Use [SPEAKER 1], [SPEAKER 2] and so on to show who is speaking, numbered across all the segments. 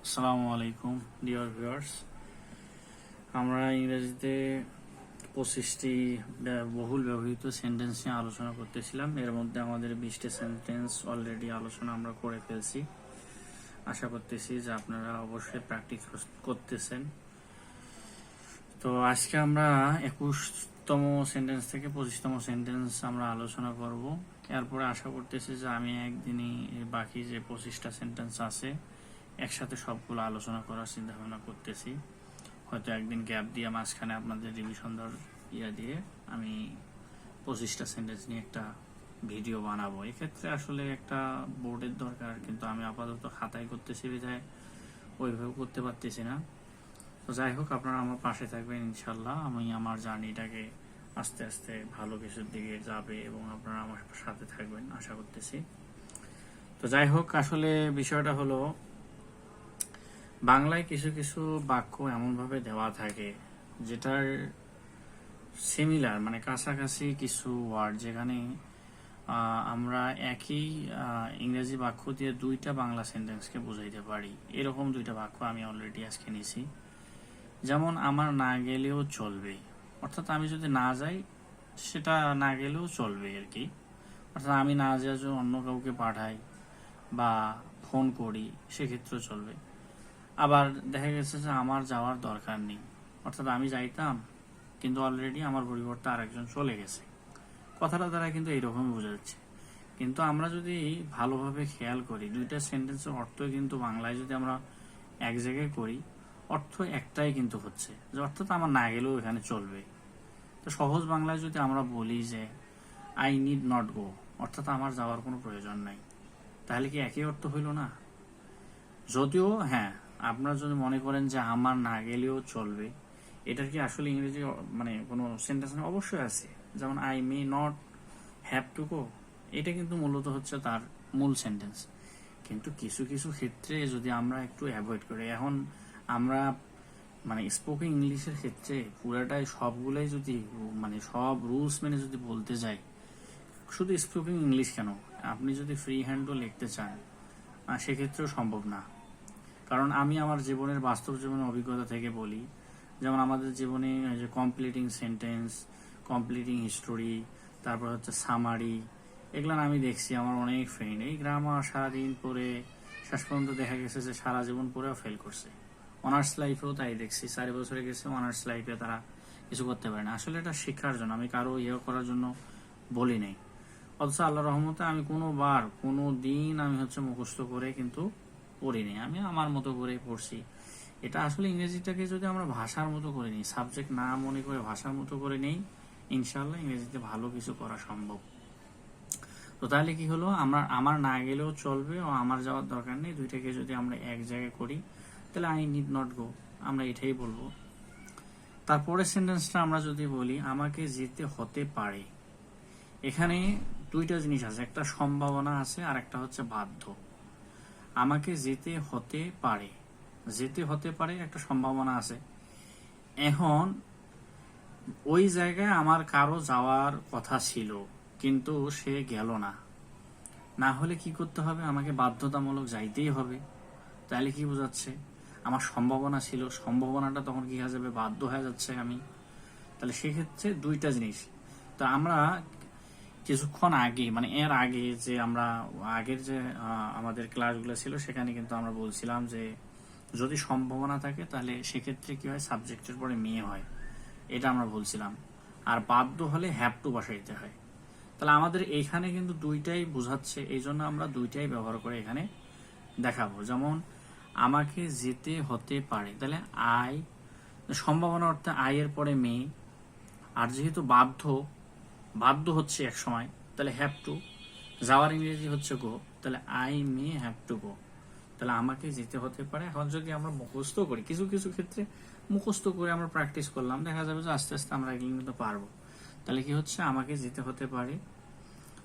[SPEAKER 1] আসসালামু আলাইকুম dear viewers. আমরা ইংরেজিতে 25টি বহুল ব্যবহৃত সেন্টেন্স নিয়ে আলোচনা করতেছিলাম। এর মধ্যে আমাদের 20টি সেন্টেন্স অলরেডি আলোচনা আমরা করে ফেলছি। আশা করতেছি যে আপনারা অবশ্যই প্র্যাকটিস করতেছেন। তো আজকে আমরা 21তম সেন্টেন্স থেকে 25তম সেন্টেন্স আমরা আলোচনা করব। এরপরে আশা করতেছি যে আমি একদিনই বাকি যে 25টা সেন্টেন্স আছে একসাথে সবগুলো আলোচনা করার চিন্তা ভাবনা করতেছি। হয়তো একদিন গ্যাপ দিয়ে মাঝখানে আপনাদের রিভিশন দিয়ে আমি 25টা সেন্টেন্স নিয়ে একটা ভিডিও বানাবো। এক্ষেত্রে আসলে একটা বোর্ডের দরকার, কিন্তু আমি আপাতত খাতায় করতেছি বিধায় ওইভাবে করতে পারতেছি না। তো যাই হোক, আপনারা আমার পাশে থাকবেন ইনশাল্লাহ। আমি আমার জার্নিটাকে আস্তে আস্তে ভালো কিছুর দিকে যাবে এবং আপনারা আমার সাথে থাকবেন আশা করতেছি। তো যাই হোক, আসলে বিষয়টা হলো বাংলায় কিছু কিছু বাক্য এমনভাবে দেওয়া থাকে যেটার সিমিলার মানে কাছাকাছি কিছু ওয়ার্ড, যেখানে আমরা একই ইংরেজি বাক্য দিয়ে দুইটা বাংলা সেন্টেন্সকে বোঝাইতে পারি। এরকম দুইটা বাক্য আমি অলরেডি আজকে নিছি। যেমন আমার না গেলেও চলবে, অর্থাৎ আমি যদি না যাই সেটা না গেলেও চলবে আর কি। অর্থাৎ আমি না যাওয়ার জন্য অন্য কাউকে পাঠাই বা ফোন করি, সেক্ষেত্রেও চলবে। আবার দেখা গেছে যে আমার যাওয়ার দরকার নেই, অর্থাৎ আমি যাইতাম কিন্তু অলরেডি আমার পরিবর্তে আরেকজন চলে গেছে। কথাটা দ্বারা কিন্তু এইরকমই বোঝা যাচ্ছে। কিন্তু আমরা যদি ভালোভাবে খেয়াল করি, দুইটা সেন্টেন্সের অর্থ কিন্তু বাংলায় যদি আমরা এক জায়গায় করি, অর্থ একটাই কিন্তু হচ্ছে, যে অর্থাৎ আমার না গেলেও এখানে চলবে। তো সহজ বাংলায় যদি আমরা বলি যে আই নিড নট গো, অর্থাৎ আমার যাওয়ার কোনো প্রয়োজন নাই, তাহলে কি একই অর্থ হইল না? যদিও হ্যাঁ, আপনারা যদি মনে করেন যে আমার না গেলেও চলবে, এটার কি আসলে ইংরেজি মানে কোনো সেন্টেন্স অবশ্যই আছে। যেমন I may not have to গো, এটা কিন্তু মূলত হচ্ছে তার মূল সেন্টেন্স। কিন্তু কিছু কিছু ক্ষেত্রে যদি আমরা একটু অ্যাভয়েড করি, এখন আমরা মানে স্পোকেন ইংলিশের ক্ষেত্রে পুরাটাই সবগুলাই যদি মানে সব রুলস মেনে যদি বলতে যাই, শুধু স্পোকেন ইংলিশ কেন, আপনি যদি ফ্রি হ্যান্ডও লিখতে চান সেক্ষেত্রেও সম্ভব না। কারণ আমি আমার জীবনের বাস্তব জীবনের অভিজ্ঞতা থেকে বলি, যেমন আমাদের জীবনে যে কমপ্লিটিং সেন্টেন্স, কমপ্লিটিং হিস্টোরি, তারপর হচ্ছে সামারি, এগুলো আমি দেখছি আমার অনেক ফ্রেন্ড এই গ্রামার সারাদিন পড়ে শেষ পর্যন্ত দেখা গেছে যে সারা জীবন পড়েও ফেল করছে। অনার্স লাইফেও তাই দেখছি, 4 বছরে গেছে অনার্স লাইফে তারা কিছু করতে পারে না। আসলে এটা শিক্ষার জন্য, আমি কারো করার জন্য বলি নাই। অথচ আল্লাহ রহমতে আমি কোনো দিন আমি হচ্ছে মুখস্থ করে কিন্তু পড়িনি, আমি আমার মতো করে পড়ছি। এটা আসলে ইংরেজিটাকে যদি আমরা ভাষার মতো করে নিই, সাবজেক্ট না মনে করে ভাষার মতো করে নেই, ইনশাল্লাহ ইংরেজিতে ভালো কিছু করা সম্ভব। তো তাহলে কি হলো, আমার না গেলেও চলবে ও আমার যাওয়ার দরকার নেই, দুইটাকে যদি আমরা এক জায়গায় করি তাহলে আই নিড নট গো, আমরা এটাই বলবো। তারপরের সেন্টেন্সটা আমরা যদি বলি আমাকে যেতে হতে পারে, এখানে দুইটা জিনিস আছে, একটা সম্ভাবনা আছে আর একটা হচ্ছে বাধ্য। আমাকে যেতে হতে পারে, যেতে হতে পারে একটা সম্ভাবনা আছে। এখন ওই জায়গায় আমার কারো যাওয়ার কথা ছিল কিন্তু সে গেল না, না হলে কি করতে হবে, আমাকে বাধ্যতামূলক যাইতেই হবে। তাহলে কি বোঝাচ্ছে, আমার সম্ভাবনা ছিল, সম্ভাবনাটা তখন কি হয়ে যাবে, বাধ্য হয়ে যাচ্ছে আমি। তাহলে সেক্ষেত্রে দুইটা জিনিস। তো আমরা কিছুক্ষণ আগে মানে এর আগে যে আমরা আগের যে আমাদের ক্লাসগুলো ছিল সেখানে কিন্তু আমরা বলছিলাম যে যদি সম্ভাবনা থাকে তাহলে সেক্ষেত্রে কি হয়, সাবজেক্টের পরে মেয়ে হয়, এটা আমরা বলছিলাম। আর বাধ্য হলে হ্যাভ টু বসাইতে হয়। তাহলে আমাদের এইখানে কিন্তু দুইটাই বোঝাচ্ছে, এই জন্য আমরা দুইটাই ব্যবহার করে এখানে দেখাবো। যেমন আমাকে যেতে হতে পারে, তাহলে আই সম্ভাবনা অর্থে আই এর পরে মেয়ে, আর যেহেতু বাধ্য হচ্ছে এক সময়, তাহলে হ্যাভ টু, যাওয়ার ইংরেজি হচ্ছে গো, তাহলে আই মে হ্যাভ টু গো। তাহলে আমাকে যেতে হতে পারে। এখন যদি আমরা মুখস্থ করি, কিছু কিছু ক্ষেত্রে মুখস্থ করে আমরা প্র্যাকটিস করলাম, দেখা যাবে যে আস্তে আস্তে আমরা এগুলো কিন্তু পারবো। তাহলে কি হচ্ছে, আমাকে যেতে হতে পারে,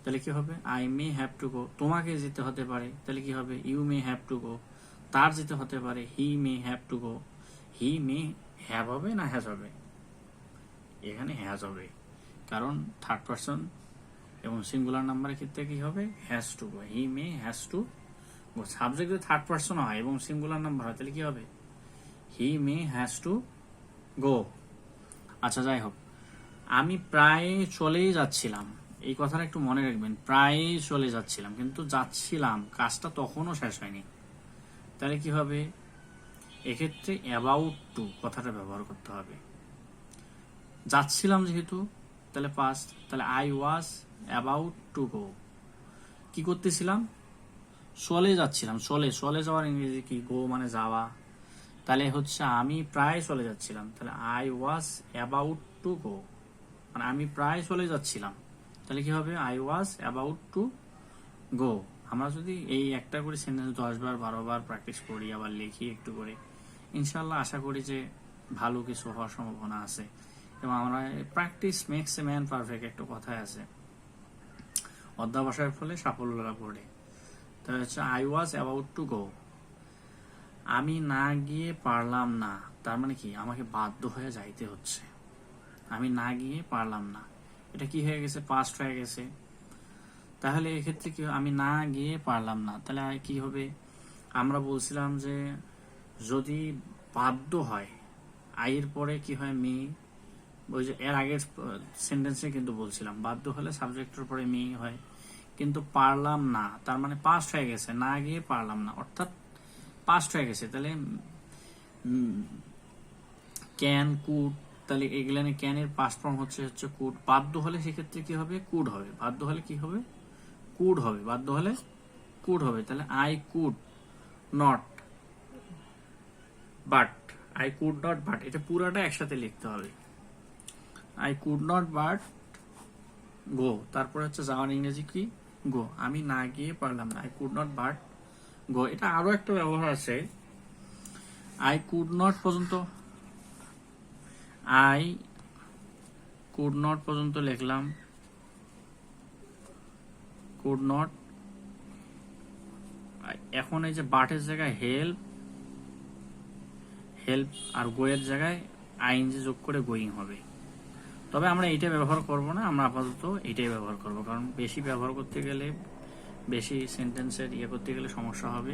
[SPEAKER 1] তাহলে কি হবে, I may have to go. তোমাকে যেতে হতে পারে, তাহলে কি হবে, you may have to go. তার যেতে হতে পারে, he may have to go. He may have হবে না হ্যাজ হবে, এখানে হ্যাজ হবে, কারণ থার্ড পারসন এবং সিঙ্গুলার নাম্বারের ক্ষেত্রে কি হবে, has to go, he May has to subject যদি থার্ড পার্সন হয় এবং সিঙ্গুলার নাম্বার হয় তাহলে কি হবে? হি মে হ্যাজ টু গো। আচ্ছা, যাই হোক, আমি প্রায় চলেই যাচ্ছিলাম, এই কথাটা একটু মনে রাখবেন। প্রায় চলে যাচ্ছিলাম, কিন্তু যাচ্ছিলাম কাজটা তখনও শেষ হয়নি। তাহলে কি হবে? এক্ষেত্রে অ্যাবাউট টু কথাটা ব্যবহার করতে হবে। যাচ্ছিলাম যেহেতু, তাহলে পাস্ট, তাহলে I was about to go. কি করতেছিলাম? চলে যাচ্ছিলাম। চলে যাওয়ার ইংরেজি কি? গো মানে যাওয়া। তাহলে হচ্ছে আমি প্রায় চলে যাচ্ছিলাম, তাহলে I was about to go, মানে আমি প্রায় চলে যাচ্ছিলাম। তাহলে কি হবে? I was about to go. আমরা যদি এই একটা করে সেন্টেন্স 10 বার 12 বার প্র্যাকটিস করি, আবার লিখি একটু করে, ইনশাল্লাহ আশা করি যে ভালো কিছু হওয়ার সম্ভাবনা আছে। এবং আমরা practice makes a man perfect একটা কথায় আছে, অধ্যাবসায়ের ফলে সাফল্য লাভ করে। তাহলে হচ্ছে I was about to go. আমি না গিয়ে পারলাম না, তার মানে কি? আমাকে বাধ্য হয়ে যাইতে হচ্ছে। আমি না গিয়ে পারলাম না, এটা কি হয়ে গেছে? পাস্ট হয়ে গেছে। তাহলে এক্ষেত্রে কি? আমি না গিয়ে পারলাম না, তাহলে কি হবে? আমরা বলছিলাম যে যদি বাধ্য হয়, আইয়ের পরে কি হয়? মে। ওই যে এর আগের সেন্টেন্সে কিন্তু বলছিলাম বাধ্য হলে সাবজেক্টের পরে মে হয়, কিন্তু পারলাম না তার মানে পাস্ট হয়ে গেছে, না গিয়ে পারলাম না অর্থাৎ পাস্ট হয়ে গেছে। তাহলে ক্যান, কুড, তাহলে এগুলানে ক্যানের পাস্ট ফর্ম হচ্ছে কুড। বাধ্য হলে সেক্ষেত্রে কি হবে? কুড হবে। বাধ্য হলে কি হবে? কুড হবে। বাধ্য হলে কুড হবে। তাহলে I could not but, I could not but, এটা পুরাটা একসাথে লিখতে হবে। আই কুড নট বাট গো, তারপরে হচ্ছে যাওয়ার ইংরেজি কি? গো। আমি না গিয়ে পারলাম না, আই কুড নট বাট গো। এটা আরো একটা ব্যবহার আছে, আই কুড নট পর্যন্ত, আই কুড নট পর্যন্ত লিখলাম, কুড নট। এখন এই যে বাটের জায়গায় হেল্প, হেল্প আর গোয়ের জায়গায় আইএনজি যোগ করে গোয়িং হবে। তবে আমরা এইটা ব্যবহার করব না, আমরা আপাতত এটাই ব্যবহার করব, কারণ বেশি ব্যবহার করতে গেলে, বেশি সেন্টেন্সের করতে গেলে সমস্যা হবে।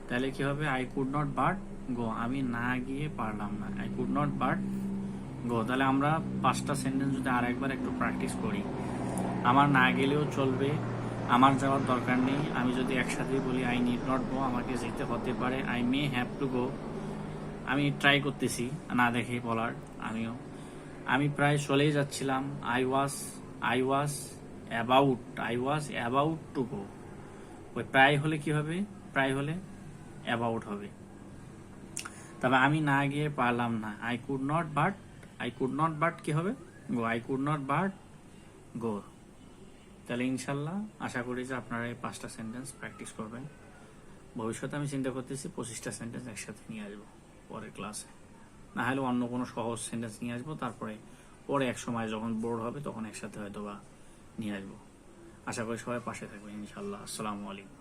[SPEAKER 1] তাহলে কি হবে? আই কুড নট বাট গো, আমি না গিয়ে পারলাম না, I could not but go. তাহলে আমরা 5টা সেন্টেন্স যদি আর একবার একটু প্র্যাকটিস করি, আমার না গেলেও চলবে, আমার যাওয়ার দরকার নেই। আমি যদি একসাথেই বলি আই নিড নট গো, আমাকে যেতে হতে পারে, আই মে হ্যাভ টু গো, আমি ট্রাই করতেছি না দেখে বলার। আমি প্রায় চলেই যাচ্ছিলাম, I was about to go. ওই প্রায় হলে কি হবে? প্রায় হলে অ্যাবাউট হবে। তবে আমি না গিয়ে পারলাম না, আই কুড নট বাট কি হবে? Go. I could not but go. তাহলে ইনশাল্লাহ আশা করি যে আপনারা এই 5টা সেন্টেন্স প্র্যাকটিস করবেন। ভবিষ্যতে আমি চিন্তা করতেছি 25টা সেন্টেন্স একসাথে নিয়ে আসবো পরের ক্লাসে, না হলে অন্য কোনো সহজ সেন্টেন্স নিয়ে আসবো, তারপরে পরে এক সময় যখন বোর্ড হবে তখন একসাথে হয়তো বা নিয়ে আসবো। আশা করি সবাই পাশে থাকবেন ইনশাল্লাহ। আসসালামু আলাইকুম।